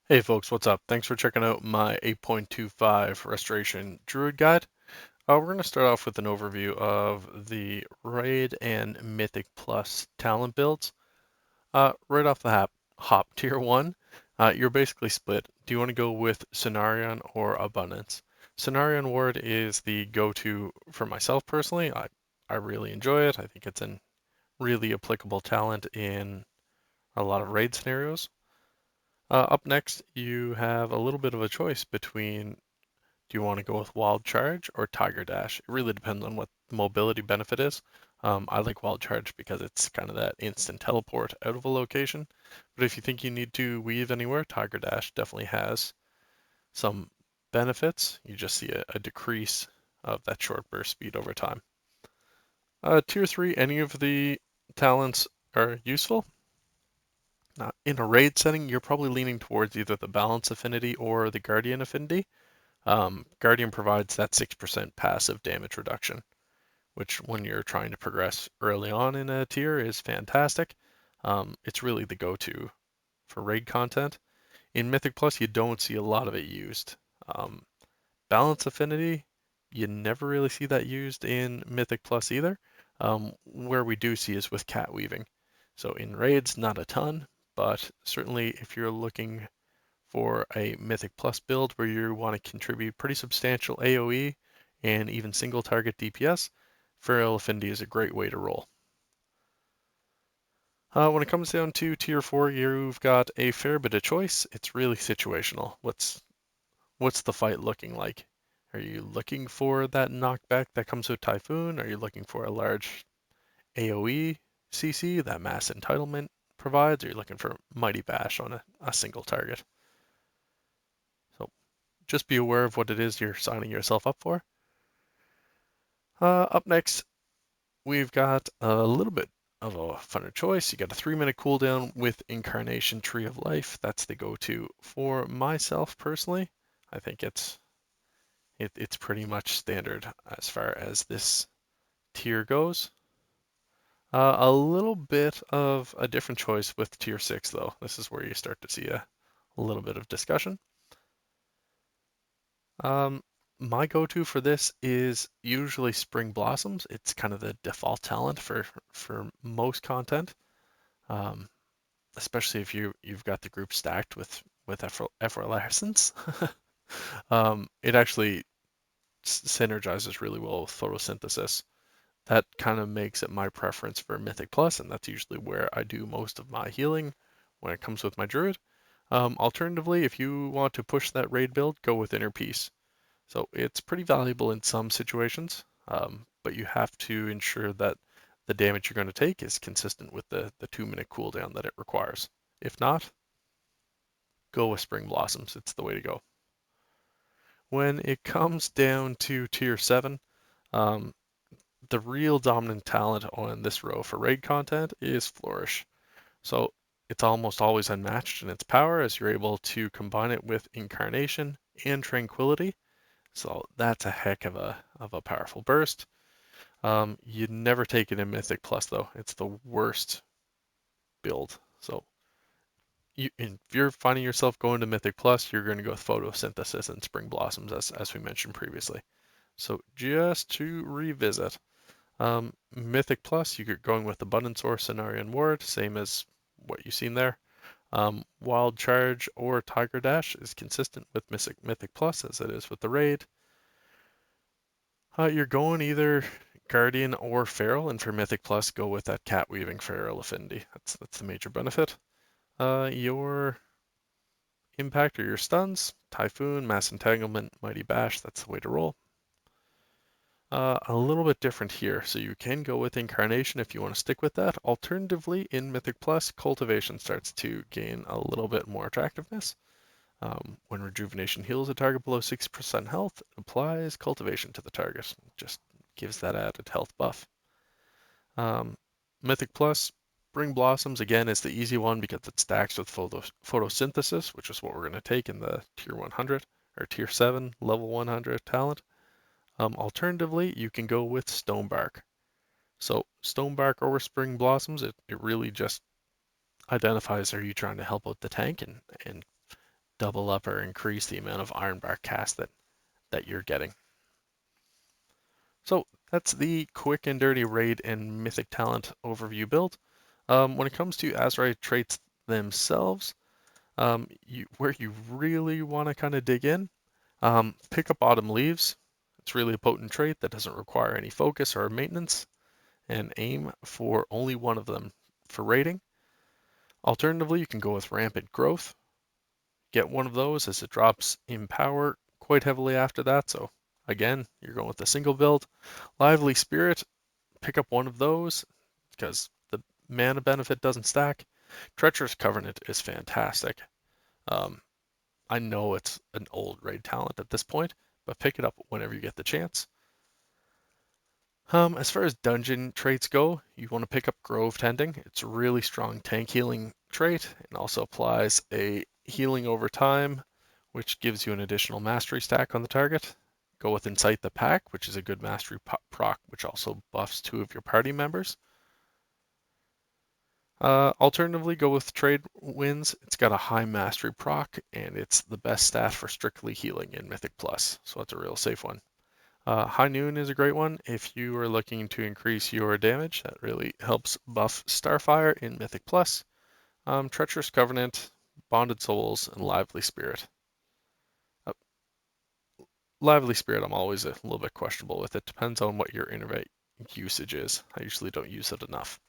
Hey folks, what's up? Thanks for checking out my 8.25 Restoration Druid guide. We're going to start off with an overview of the Raid and Mythic Plus talent builds. Right off the hop Tier 1, you're basically split. Do you want to go with Cenarion or Abundance? Cenarion Ward is the go-to for myself personally. I really enjoy it. I think it's a really applicable talent in a lot of raid scenarios. Up next, you have a little bit of a choice between do you want to go with Wild Charge or Tiger Dash? It really depends on what the mobility benefit is. I like Wild Charge because it's kind of that instant teleport out of a location. But if you think you need to weave anywhere, Tiger Dash definitely has some benefits. You just see a decrease of that short burst speed over time. Tier 3, any of the talents are useful. In a raid setting, you're probably leaning towards either the Balance Affinity or the Guardian Affinity. Guardian provides that 6% passive damage reduction, which when you're trying to progress early on in a tier is fantastic. It's really the go-to for raid content. In Mythic Plus, you don't see a lot of it used. Um, Balance Affinity, you never really see that used in Mythic Plus either. Where we do see is with cat weaving. So in raids, not a ton, but certainly if you're looking for a Mythic Plus build where you want to contribute pretty substantial AoE and even single target DPS, Feral Affinity is a great way to roll. When it comes down to Tier 4, you've got a fair bit of choice. It's really situational. What's the fight looking like? Are you looking for that knockback that comes with Typhoon? Are you looking for a large AoE CC that Mass Entitlement provides? Or are you looking for Mighty Bash on a single target? So just be aware of what it is you're signing yourself up for. Up next, we've got a little bit of a funner choice. You got a 3-minute cooldown with Incarnation Tree of Life. That's the go-to for myself personally. I think it's pretty much standard as far as this tier goes. A little bit of a different choice with tier 6 though. This is where you start to see a little bit of discussion. Um, my go-to for this is usually Spring Blossoms. It's kind of the default talent for most content, um, especially if you've got the group stacked with Effervescence. It actually synergizes really well with photosynthesis. That kind of makes it my preference for Mythic Plus, and that's usually where I do most of my healing when it comes with my Druid. Alternatively, if you want to push that raid build, go with Inner Peace. So it's pretty valuable in some situations, but you have to ensure that the damage you're going to take is consistent with the 2-minute cooldown that it requires. If not, go with Spring Blossoms. It's the way to go. When it comes down to Tier 7, um, the real dominant talent on this row for raid content is Flourish. So it's almost always unmatched in its power as you're able to combine it with Incarnation and Tranquility. So that's a heck of a powerful burst. You'd never take it in Mythic Plus though. It's the worst build. So if you're finding yourself going to Mythic Plus, you're going to go with Photosynthesis and Spring Blossoms as we mentioned previously. So just to revisit, Mythic Plus, you're going with Abundance or Cenarion Ward, same as what you've seen there. Wild Charge or Tiger Dash is consistent with Mythic Plus as it is with the raid. You're going either Guardian or Feral, and for Mythic Plus, go with that Cat Weaving Feral Affinity. That's the major benefit. Your impact or your stuns, Typhoon, Mass Entanglement, Mighty Bash, that's the way to roll. A little bit different here, so you can go with Incarnation if you want to stick with that. Alternatively, in Mythic Plus, Cultivation starts to gain a little bit more attractiveness. When Rejuvenation heals a target below 6% health, it applies Cultivation to the target. It just gives that added health buff. Mythic Plus, Spring Blossoms, again, is the easy one because it stacks with Photosynthesis, which is what we're going to take in the Tier 100 or Tier 7, Level 100 talent. Alternatively, you can go with Stonebark. So Stonebark or Spring Blossoms, it really just identifies are you trying to help out the tank and double up or increase the amount of Ironbark cast that you're getting. So that's the quick and dirty raid and mythic talent overview build. When it comes to Azeroth traits themselves, where you really want to kind of dig in, pick up Autumn Leaves. It's really a potent trait that doesn't require any focus or maintenance, and aim for only one of them for raiding. Alternatively, you can go with Rampant Growth. Get one of those as it drops in power quite heavily after that. So again, you're going with a single build. Lively Spirit, pick up one of those because the mana benefit doesn't stack. Treacherous Covenant is fantastic. I know it's an old raid talent at this point, but pick it up whenever you get the chance. As far as dungeon traits go, you want to pick up Grove Tending. It's a really strong tank healing trait and also applies a healing over time, which gives you an additional mastery stack on the target. Go with Incite the Pack, which is a good mastery proc, which also buffs 2 of your party members. Alternatively, go with Trade Winds. It's got a high mastery proc, and it's the best stat for strictly healing in Mythic Plus, so it's a real safe one. High Noon is a great one if you are looking to increase your damage. That really helps buff Starfire in Mythic Plus. Treacherous Covenant, Bonded Souls, and Lively Spirit. Lively Spirit, I'm always a little bit questionable with. It depends on what your innervate usage is. I usually don't use it enough.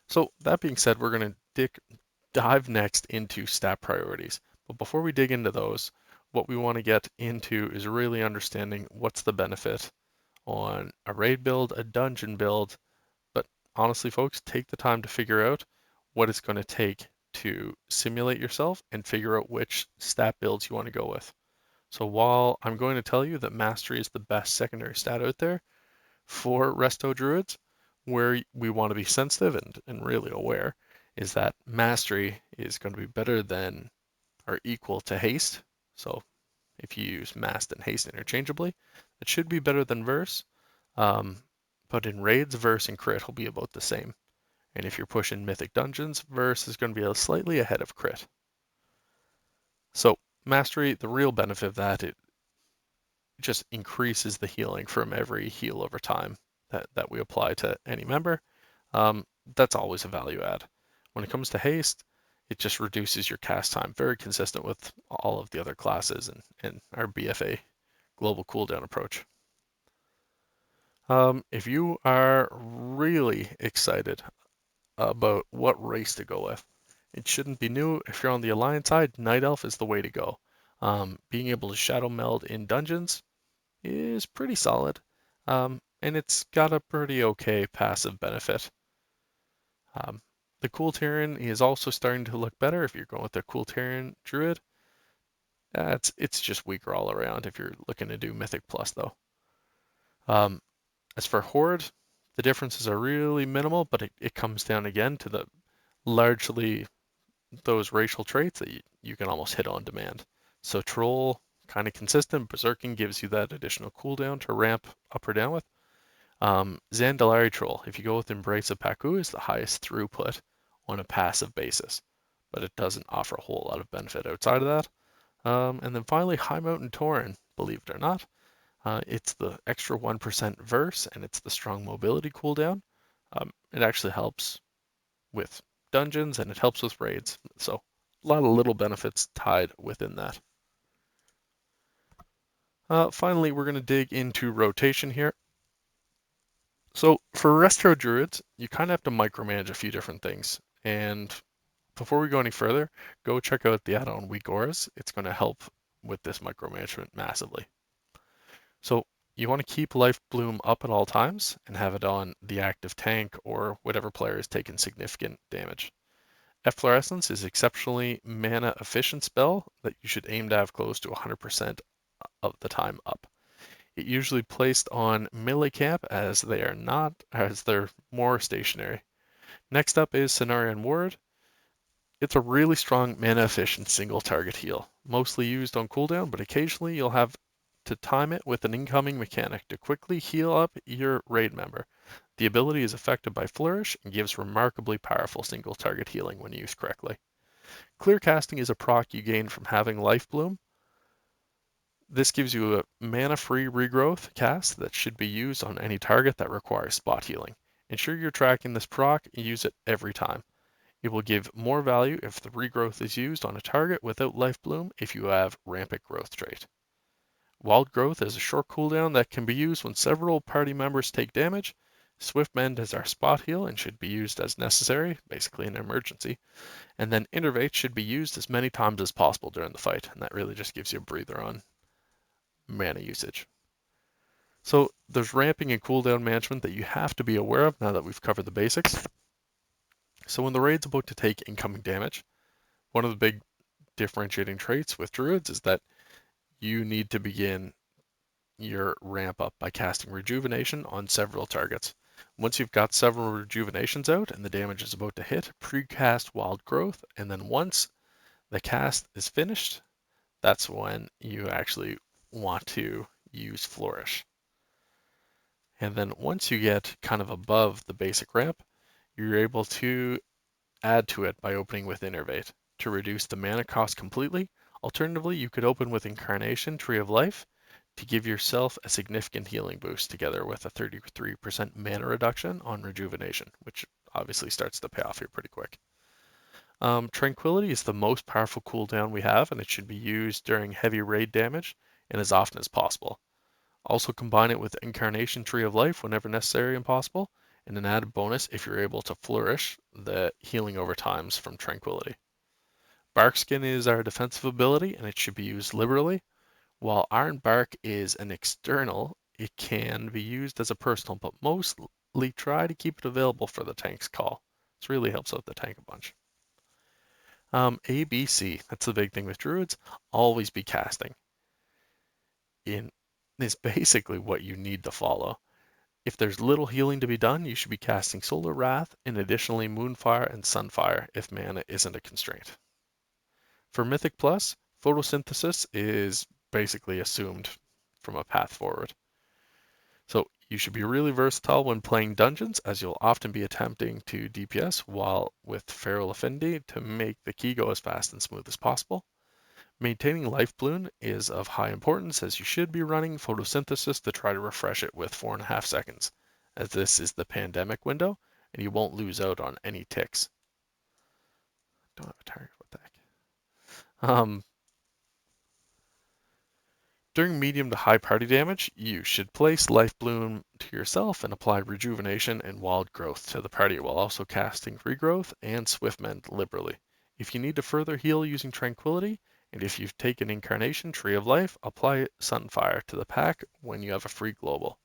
So that being said, we're going to dive next into stat priorities. But before we dig into those, what we want to get into is really understanding what's the benefit on a raid build, a dungeon build. But honestly, folks, take the time to figure out what it's going to take to simulate yourself and figure out which stat builds you want to go with. So while I'm going to tell you that Mastery is the best secondary stat out there for Resto Druids, where we want to be sensitive and really aware is that Mastery is going to be better than or equal to Haste. So if you use Mast and Haste interchangeably, it should be better than Verse. But in raids, Verse and Crit will be about the same. And if you're pushing Mythic Dungeons, Verse is going to be slightly ahead of Crit. So Mastery, the real benefit of that, it just increases the healing from every heal over time that we apply to any member. That's always a value add. When it comes to haste, it just reduces your cast time, very consistent with all of the other classes and our BFA global cooldown approach. If you are really excited about what race to go with, it shouldn't be new. If you're on the Alliance side, Night Elf is the way to go. Being able to shadow meld in dungeons is pretty solid, and it's got a pretty okay passive benefit. The Cool Terran is also starting to look better if you're going with the Cool Terran Druid. It's just weaker all around if you're looking to do Mythic Plus though. As for Horde, the differences are really minimal, but it comes down again to the largely those racial traits that you can almost hit on demand. So Troll, kind of consistent. Berserking gives you that additional cooldown to ramp up or down with. Zandalari Troll, if you go with Embrace of Paku, is the highest throughput on a passive basis, but it doesn't offer a whole lot of benefit outside of that. And then finally, High Mountain Tauren, believe it or not, it's the extra 1% verse, and it's the strong mobility cooldown. It actually helps with dungeons, and it helps with raids. So a lot of little benefits tied within that. Finally, we're going to dig into rotation here. So for Resto Druids, you kind of have to micromanage a few different things. And before we go any further, go check out the add-on Weak Auras. It's going to help with this micromanagement massively. So you want to keep Life Bloom up at all times and have it on the active tank or whatever player is taking significant damage. Efflorescence is exceptionally mana efficient spell that you should aim to have close to 100% of the time up. It usually placed on melee camp as they're more stationary. Next up is Cenarion Ward. It's a really strong mana efficient single target heal, mostly used on cooldown, but occasionally you'll have to time it with an incoming mechanic to quickly heal up your raid member. The ability is affected by Flourish and gives remarkably powerful single target healing when used correctly. Clear casting is a proc you gain from having Life Bloom. This gives you a mana-free regrowth cast that should be used on any target that requires spot healing. Ensure you're tracking this proc and use it every time. It will give more value if the regrowth is used on a target without Life Bloom if you have Rampant Growth trait. Wild Growth is a short cooldown that can be used when several party members take damage. Swift Mend is our spot heal and should be used as necessary, basically an emergency. And then Innervate should be used as many times as possible during the fight, and that really just gives you a breather on mana usage. So there's ramping and cooldown management that you have to be aware of now that we've covered the basics. So when the raid's about to take incoming damage, one of the big differentiating traits with Druids is that you need to begin your ramp up by casting Rejuvenation on several targets. Once you've got several Rejuvenations out and the damage is about to hit, pre-cast Wild Growth, and then once the cast is finished, that's when you actually want to use Flourish. And then once you get kind of above the basic ramp, you're able to add to it by opening with Innervate to reduce the mana cost completely. Alternatively, you could open with Incarnation, Tree of Life, to give yourself a significant healing boost together with a 33% mana reduction on Rejuvenation, which obviously starts to pay off here pretty quick. Tranquility is the most powerful cooldown we have, and it should be used during heavy raid damage and as often as possible. Also combine it with Incarnation Tree of Life whenever necessary and possible, and an added bonus if you're able to flourish the healing over times from Tranquility. Barkskin is our defensive ability, and it should be used liberally. While Iron Bark is an external, it can be used as a personal, but mostly try to keep it available for the tank's call. This really helps out the tank a bunch. ABC, that's the big thing with Druids, always be casting. Is basically what you need to follow. If there's little healing to be done, you should be casting Solar Wrath and additionally Moonfire and Sunfire if mana isn't a constraint. For Mythic Plus, Photosynthesis is basically assumed from a path forward. So you should be really versatile when playing dungeons, as you'll often be attempting to DPS while with Feral Affinity to make the key go as fast and smooth as possible. Maintaining Life Bloom is of high importance as you should be running Photosynthesis to try to refresh it with 4.5 seconds, as this is the pandemic window and you won't lose out on any ticks. Don't have a target, what the heck. During medium to high party damage, you should place Life Bloom to yourself and apply Rejuvenation and Wild Growth to the party while also casting Regrowth and Swift Mend liberally. If you need to further heal using Tranquility, and if you've taken Incarnation, Tree of Life, apply Sunfire to the pack when you have a free global.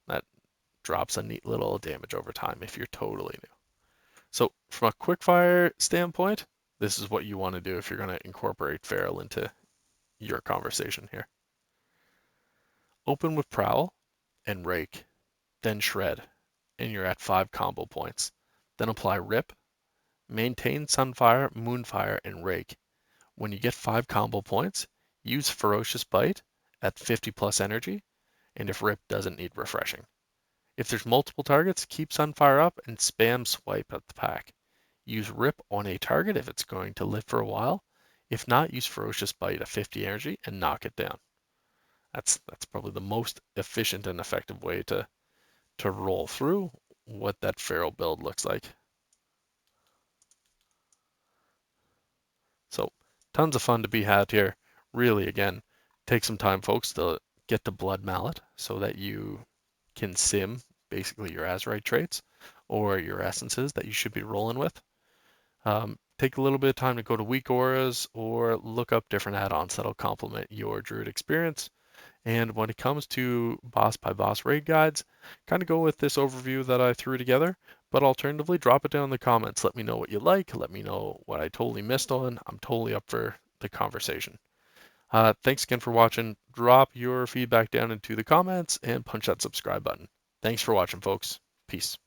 That drops a neat little damage over time if you're totally new. So from a quickfire standpoint, this is what you want to do if you're going to incorporate Feral into your conversation here. Open with Prowl and Rake, then Shred, and you're at 5 combo points. Then apply Rip, maintain Sunfire, Moonfire, and Rake. When you get 5 combo points, use Ferocious Bite at 50 plus energy, and if Rip doesn't need refreshing. If there's multiple targets, keep Sunfire up and spam swipe at the pack. Use Rip on a target if it's going to live for a while. If not, use Ferocious Bite at 50 energy and knock it down. That's probably the most efficient and effective way to roll through what that Feral build looks like. So tons of fun to be had here. Really, again, take some time, folks, to get to Blood Mallet so that you can sim basically your Azerite traits or your essences that you should be rolling with. Take a little bit of time to go to weak auras or look up different add-ons that'll complement your Druid experience. And when it comes to boss by boss raid guides, kind of go with this overview that I threw together, but alternatively, drop it down in the comments. Let me know what you like. Let me know what I totally missed on. I'm totally up for the conversation. Thanks again for watching. Drop your feedback down into the comments and punch that subscribe button. Thanks for watching, folks. Peace.